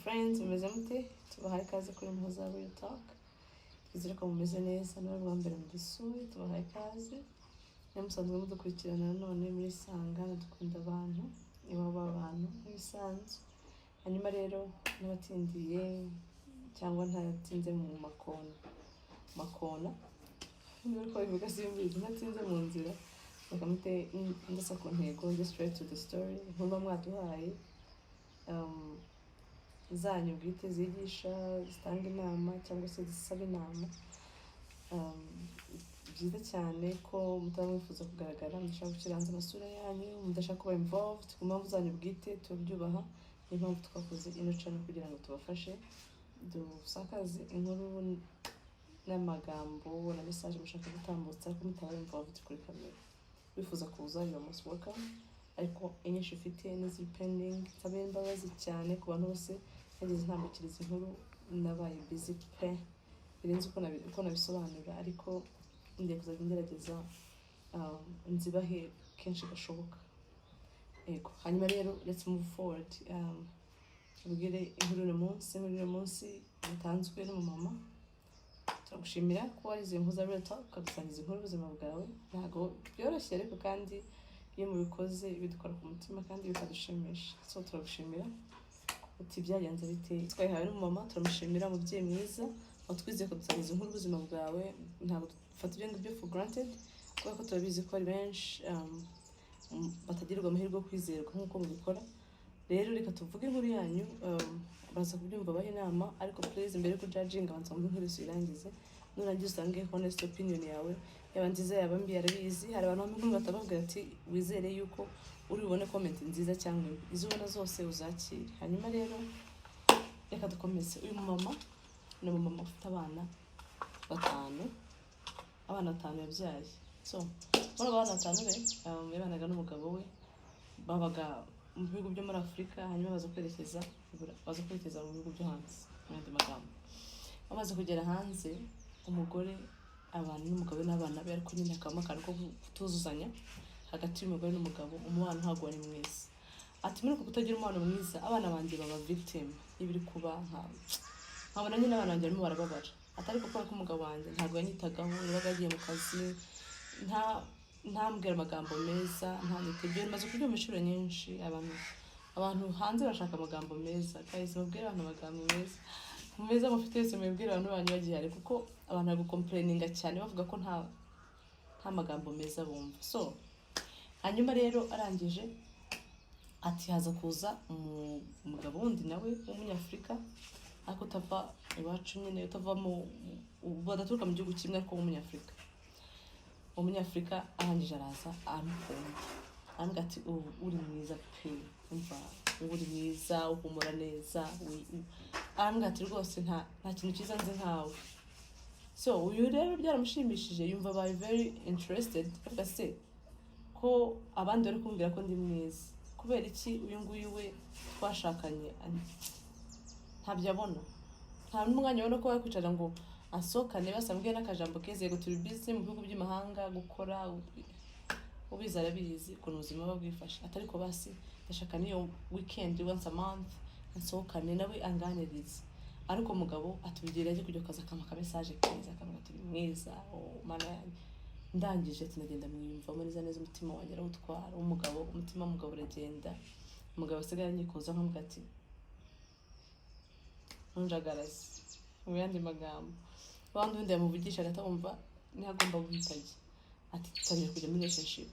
friends, mumeze mute? Tubahaye ikaze kuri Muhoza Real Talk. Twizere ko mumeze neza nawe bwa mbere mudusuye, tubahaye ikaze. Musanzwe mudukurikirana none muri Sangana dukunda abantu, iwabo abantu nk'ibisanzwe. Hanyuma rero n'abatindiye cyangwa ntatinze mu makona. Nubwo ko bivuga simbizi ntatinze mu nzira. Bakamute ndasa ku ntego, just straight to the story. Nkuba mwaduhaye zanyu bwite zigisha, zitanga inama cyangwa se zisaba inama. Byiza cyane ko mutamwifuza kugaragara, mudashaka gukiranza amasura yanyu, mudashaka kuba involved ku mpamvu zanyu bwite, tubyubaha. Niyo mpamvu twakoze ino channel kugira ngo tubafashe dusakaze inkuru n'amagambo na message mushaka gutambutsa ko mutaba involved kuri kamera. Bifuza kuza you must welcome, ariko inyinshi ufite n'iziri pending. Nsabye imbabazi cyane ku bantu bose yagize ntambukiriza inkuru, nabaye busy pe birenze uko nabisobanura, ariko ndiye kuzajya ngerageza nzibahe kenshi gashoboka. Ego hanyuma rero let's move forward. Ubwire inkuru uno munsi yatanzwe n'umumama. Turagushimira ko warize Muhoza Real Talk ukadusangiza inkuru ubuzima bwawe. Ntago byoroshye ariko kandi iyo mubikoze bidukora ku mutima kandi bikadushimisha. So turagushimira uti byagenze bite. Twayihawe n'umumama, turamushimira umubyeyi mwiza watwizeye ko dusangiza inkuru ubuzima bwawe. Ntabwo dufata ibyo ngibyo for granted kuko turabizi ko ari benshi batagirirwa amahirwe yo kwizerwa nk'uko mubikora. Rero reka tuvuge inkuru yanyu, baza kubyumva bahe inama, ariko please mbere ko judging abantu mu nkuru zirangize nurangiza usange honest opinion yawe, yaba nziza yaba mbi yarabizi. Hari abantu bamwe batababwira ati wizere yuko uri bubone comment nziza cyangwa izo ubona zose uzakira. Hanyuma rero reka dukomeze. Uyu mama ni umumama ufite abana 5 yabyaye. So muri abana 5 be yabanaga n'umugabo we, babaga mu bihugu byo muri Afrika, hanyuma baza kwerekeza mu bihugu byo hanze. N'andi magambo bamaze kugera hanze, umugore abantu n'umugabo n'abana be, ariko nyine akaba akantu ko kutuzuzanya hagati y'umugore n'umugabo. Umubano ntabwo ari mwiza. Ati muri uko kutagira umubano mwiza, abana banjye baba victim y'ibiri kuba nkabona nyine abana banjye barimo barababara. Atari ko ko umugabo wanjye ntabwo yanyitagaho, yabaga agiye mu kazi, ntambwira amagambo meza, ntanitegereje. Maze kubyumva inshuro nyinshi. Abantu hanze bashaka amagambo meza, guys mubwire abantu amagambo meza mufite yose, mubwire abantu banyu bagihari, kuko abantu bari complaininga cyane bavuga ko nta magambo meza bumva. So hanyuma rero arangije ati haza kuza umugabo wundi nawe w'umunyafrika, ariko utava iwacu nyine, utava badaturuka mu gihugu kimwe, ariko umunyafrika. Arangije araza amukunda, ambwira ati uri mwiza pe, umva uri mwiza, uhumura neza. Ambwira ati rwose nta kintu cyiza nzi nkawe. So uyu rero byaramushimishije, yumva baye very interested. Avuga se ko abandi bari kumbwira ko ndi mwiza, kubera iki uyu nguyu we twashakanye ntabyo abona, nta n'umwanya abona ko yakwicara ngo asokane basambwe n'akajambo keze. Yego turi busy mu bihugu by'imahanga gukora, ubiza arabizi ukuntu ubuzima bwifashe. Atari ko basi ndashaka niyo weekend once a month asokane nawe anganiriza. Ariko umugabo atubigira aje kujya kaza kama message keza, akamubwira ati mwiza mana yanjye. Ndangije ati ndagenda mwimva muriza neza, umutima wanjye arawutwara. Umutima w'umugabo uragenda. Umugabo asigaye anyikoza nkamubwira ati ntunjagaraze. Mu yandi magambo abandi undi yamuvugisha agatamva ntagomba guhitaje. Ati tangiye kujya muri relationship.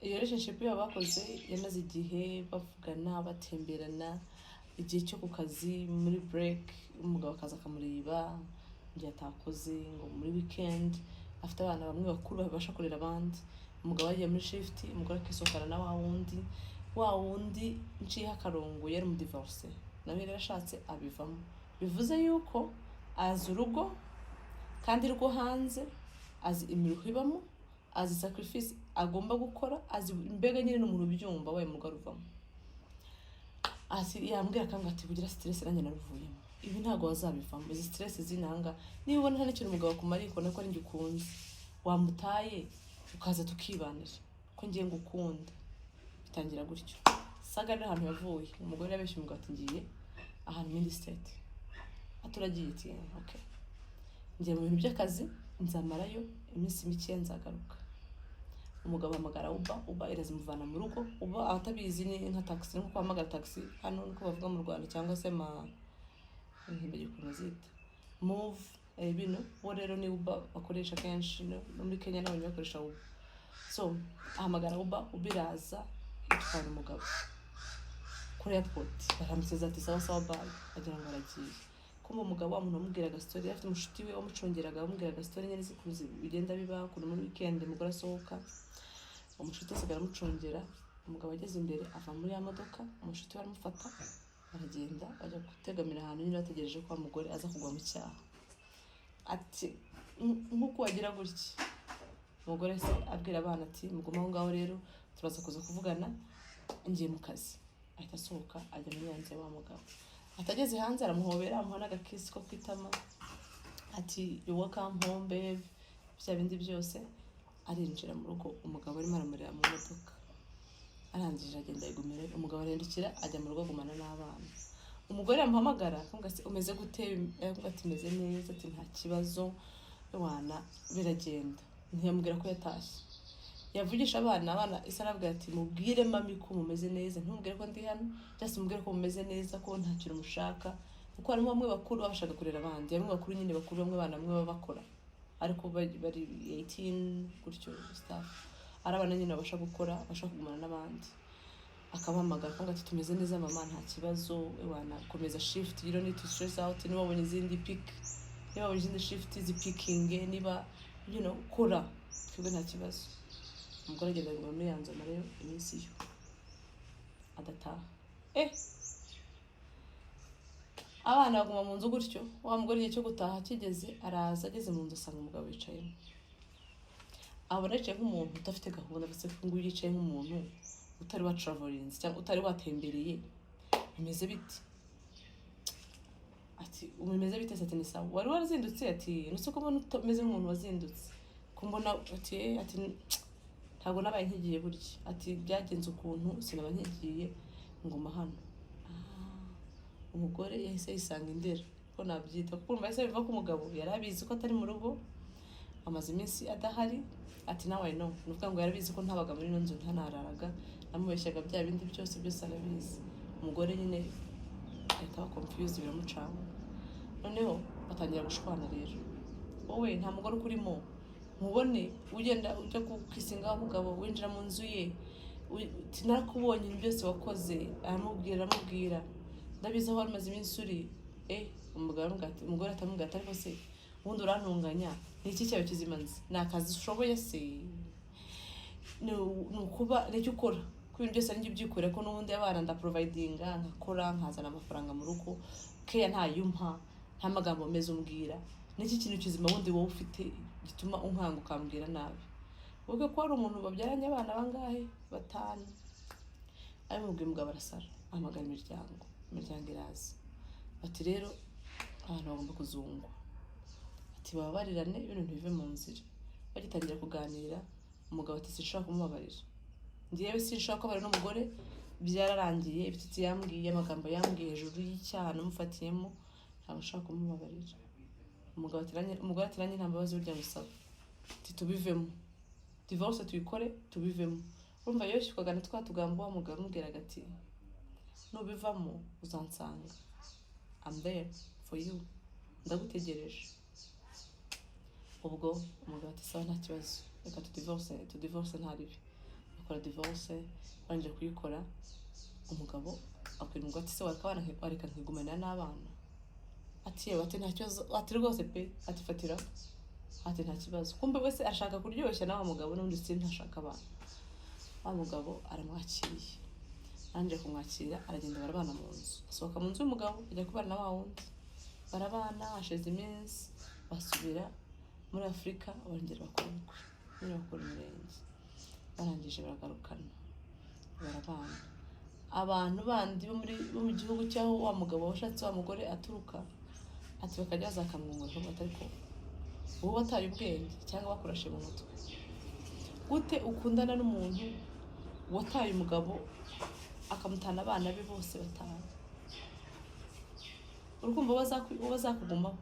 Iyo relationship yabo bakoze yamaze igihe bavugana, batemberana, igihe cyo ku kazi muri break umugabo akaza akamureba ngiye atakoze, ngo muri weekend afite abana bamwe bakuru babasha kurera abandi. Umugabo yagiye muri shift, umugore akisokana na wa wundi nciye akarongo yari mu divorce, nawe yarashatse abivamo. Bivuze yuko azi urugo kandi rwo hanze, azi imiruho ibamo, azi sacrifice agomba gukora, azi mbega nyine n'umuntu byumva waye mu garuvamo. Asi yambwira kanga ati bugira stress nanjye naruvuyemo. Ibi ntago wazabivamo, izi stress zinanga. Niba ubona nta n'ikintu umugabo kumari ko nako ari ngikunze, wamutaye ukaza tukibanira ko ngiye ngukunda. Bitangira gutyo. Saga rero ahantu yavuye, umugore yabeshye umugabo ati ngiye ahantu muri state aturagiye ati okay ngiye mu bintu by'akazi nzamarayo iminsi mike nzagaruka. Umugabo hamagara uba irazimuvana mu rugo, uba atabizi ni nka taxi, nko hamagara taxi hano niko bavuga mu Rwanda, cyangwa se ntimbege kunazita move bino bo rero ni uba bakoresha kenshi no muri Kenya n'abantu bakoresha uba. So ahamagara uba iraza itwara umugabo kuri airport, baramuseza ati sawa bye, agira ngo aragiye. Kumva umugabo wa muntu amubwiraga story, afite umushuti we wamucongeraga amubwiraga story nyine zikuzi bigenda biba kuri muri weekend umugore asohoka, umushuti asigara amucongera. Umugabo ageze imbere ava muri ya modoka, umushuti we aramufata aragenda ajya gutegamira ahantu nyine bategereje ko umugore aza kugwa mu cyaha. Ati nkuko wagira gutya, umugore se abwira abana ati muguma aho ngaho rero turaza kuza kuvugana ngiye mu kazi. Ahita asohoka ajya muri yanze wa mugabo. Atageze hanze aramuhobera, amuha n'agakisi ko kwitama ati you welcome home babe, bya bindi byose. Arinjira mu rugo, umugabo arimo aramurira mu modoka. Arangije agenda yigumira, umugabo arendukira ajya mu rugo agumana n'abana. Umugore yamuhamagara avuga ati umeze gute, avuga ati meze neza, ati nta kibazo wana biragenda. Ntiyamubwira ko yatashye, yavugisha abana isa arabwira ati mubwire mami ko mumeze neza, ntumubwire ko ndi hano, just mubwire ko mumeze neza, ko nta kintu mushaka, kuko harimo bamwe bakuru babashaka kurera abandi, bamwe bakuru nyine bakuru, bamwe bana bamwe baba bakora ariko bari 18 gutyo staff, arabana nyine babasha gukora, bashaka kugumana n'abandi. Akabahamagara ko ati tumeze neza mama, nta kibazo wana komeza shift, you don't need to stress out, niba wabonye izindi pick, niba wabonye izindi shift zipicking, niba kora twebwe nta kibazo. Umugore agenda muri yanze rero iminsi yo adataha. Abana baguma mu nzu gutyo, wa mugore igihe cyo gutaha kigeze, araza ageze mu nzu asanga umugabo yicayemo. Abona yicaye nk'umuntu udafite gahunda, ndetse ngo yicaye nk'umuntu utari wa traveling cyangwa utari watembereye. Bimeze biti ati umeze bite? Ati ni sawa. Wari warazindutse? Ati nuse ko mbona utameze nk'umuntu wazindutse, ko mbona ati ntabwo nabaye nkigiye burya, ati byagenze ukuntu sinaba nkigiye ngoma hano. Umugore yahise yisanga indera ko nabyita, kuko umva yahise biva ko umugabo yarabizi ko atari mu rugo, amaze iminsi adahari. Ati nawe no nuvuga ngo yarabizi ko ntabaga muri nzu ntanararaga, namubeshyaga bya bindi byose arabizi. Umugore nyine ahita aba confused, biramucanga. Noneho batangira gushwana rero. Wowe nta mugore kurimo, mubone ugenda ujya kukisinga umugabo, winjira mu nzu ye, narakubonye byose wakoze. Aramubwira ndabizi aho amaze iminsi uri. Umugore atamubwira ati ariko se ubundi urantunganya, ni iki cyawe kizimanze? Ni akazi ushoboye se? Ni ukuba n'icyo ukora ko ibintu byose ari njye ubyikorera, ko n'ubundi abana ndaprovidinga, nkakora nkazana amafaranga mu rugo, keya ntayumpa, nta magambo meza umbwira. N'iki kintu kizima wundi wowe ufite gituma unkanga ukambwira nabi? Ubwo ko ari umuntu babyaranye abana bangahe? 5. Arimubwiye umugabo arasara, ahamagara imiryango iraza. Ati rero abantu bagomba kuzungwa, ati bababarirane ibintu ntibive mu nzira. Bagitangira kuganira, umugabo ati sinshaka kumubabarira, ngiyewe sinshaka ko bari n'umugore, byararangiye, ibititsi yambwiye, amagambo yambwiye hejuru y'icyaha namufatiyemo, ntabwo nshaka kumubabarira. Umugore atiranye nta mbabazi burya gusaba, ati tubivemo, divorce tuyikore tubivemo. Urumva yoshyukaga na twa tugambo wa mugabo amubwiraga ati nubivamo uzansanga, I'm there for you, ndagutegereje. Ubwo umugabo ati sawa nta kibazo, reka tudivorce ntaribi. Bakora divorce, banje kuyikora. Umugabo akwira umugabo ati se wareka nkigumana n'abana? Ati yewe, ati nta kibazo, ati rwose pe, ati fatira, ati nta kibazo. Kumbe wese ashaka kuryoshya nawe mugabo n'undi si ntashaka abana. Wa mugabo aramwakiriye, anje kumwakira aragenda barabana mu nzu. Asohoka mu nzu y'umugabo ajya kubana na wa wundi, barabana hashize iminsi, basubira muri Afrika, bongera bakora ubukwe, nyine bakora umurenge. Barangije baragarukana, barabana. Abantu bandi bo mu gihugu cyaho wa mugabo washatse wa mugore aturuka, ati bakajya bazakamwungura, ariko wowe wataye ubwenge cyangwa bakurashe mu mutwe gute ukundana n'umuntu wataye umugabo akamutana abana be bose 5? urukumva bazakugumaho.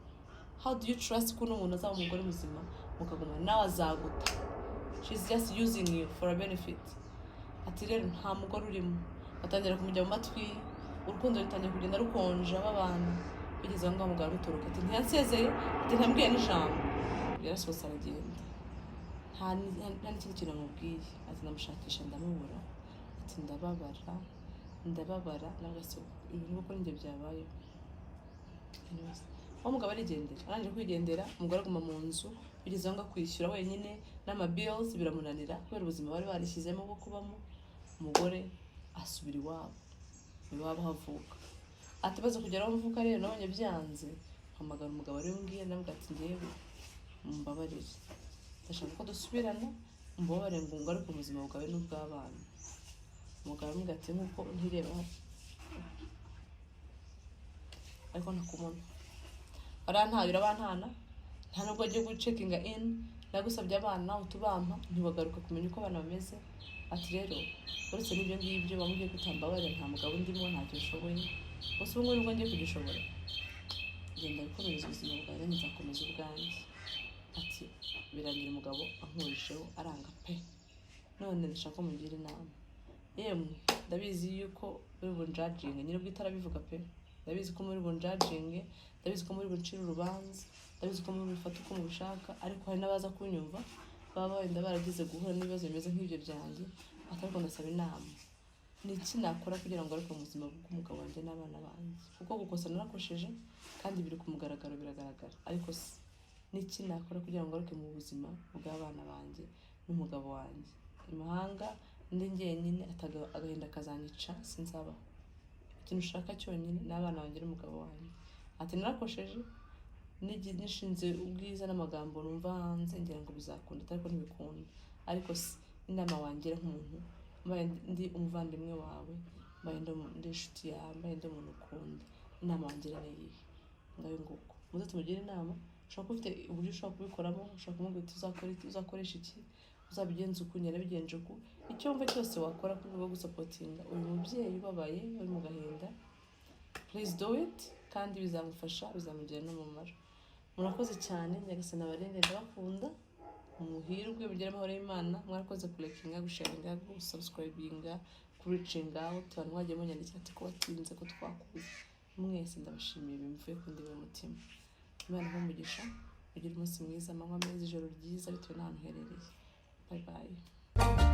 How do you trust ko umuntu azaba umugore muzima mukaguma nawe azaguta? She's just using you for a benefit. Ati rero nta mugore urimo. Batangira kumujya mu matwi, urukundo rutangiye kugenda rukonja babana, bigeze ngo umugabo gutoroka. Ati ntiyansezeye, ati ntambwiye n'ijambo. Yarasohotse aragenda. Nta n'ikindi kintu amubwiye. Ati ndamushakisha ndamubura. Ati ndababara nagase ibintu uko njye byabaye. Umugabo arigendera, arangije kwigendera, umugore aguma mu nzu, bigeze ngo kwishyura wenyine n'ama bills biramunanira kubera ubuzima bari barishyizemo bwo kubamo. Umugore asubira iwabo havuka. Ati baza kugera aho mvuka rero nabonye byanze, mpamagara umugabo ari mbwiye navuga ati ngewe mumbabarire, ndashaka ko dusubirana, mbabarire ngo ngaruke ubuzima bwawe n'ubw'abana. Umugabo ambwira ati nkuko ntireba ariko nakumona arantahira abantana, nta nubwo agiye gucekinga in, nagusabye abana utubampa ntibagaruka kumenya uko abana bameze. Ati rero uretse n'ibyo ngibyo bamubwiye kutambabarira, nta mugabo ndimo, ntacyo nshoboye, gusa ubu nibwo ngiye kugishobora, genda gukomeza ubuzima bwawe nzakomeza ubwanjye. Ati birangira umugabo ankurisheho aranga pe, none ndashaka mugira inama. Yemwe ndabizi yuko uri bunjajinge, nyine bwite arabivuga pe, ndabizi ko muri bunjajinge, ndabizi ko muri buncira urubanza, ndabizi ko muri bifata uko mubishaka, ariko hari n'abaza kunyumva baba wenda baragize guhura n'ibibazo bimeze nk'ibyo byanjye. Atariko ndasaba inama, ni iki nakora kugira ngo ariko mu buzima bw'umugabo wanjye n'abana banjye, kuko gukosa narakosheje kandi biri ku mugaragaro biragaragara, ariko ni iki nakora kugira ngo ariko mu buzima bw'abana banjye n'umugabo wanjye. Imahanga ndi njyenyine, agahinda kazanyica, sinzabaho. Ikintu ushaka cyonyine n'abana banjye n'umugabo wanjye. Ati narakosheje, nishinze ubwiza n'amagambo numva hanze ngira ngo bizakunda, ariko ntibikunda. Ariko inama wangira nk'umuntu mbaye ndi umuvandimwe wawe, mbaye ndi inshuti yawe, mbaye ndi umuntu ukunda, inama wangira ni iyihe? Ngayo nguko muze tumugire inama. Ushobora ufite uburyo ushobora kubikoramo, ushobora kumubwira uti uzakoresha iki, uzabigenza uku, nyarabigenje uku, icyo wumva cyose wakora kuko gusapotinga uyu mubyeyi ubabaye uri mu gahinda. Please do it, kandi bizamufasha, bizamugira n'umumaro. Murakoze cyane, nyagasani abarinde, ndabakunda, muhirwe mugire amahoro y'Imana. Mwarakoze kulikinga, gusharinga, gusubscribinga, kuricinga out, abantu mwagiye munyandikira ati ko watinze ko twakuze. Mwese ndabashimiye bimvuye ku ndiba y'umutima. Imana ibamugisha, mugire umunsi mwiza, amanywa meza, ijoro ryiza bitewe n'ahantu uherereye. Bye bye.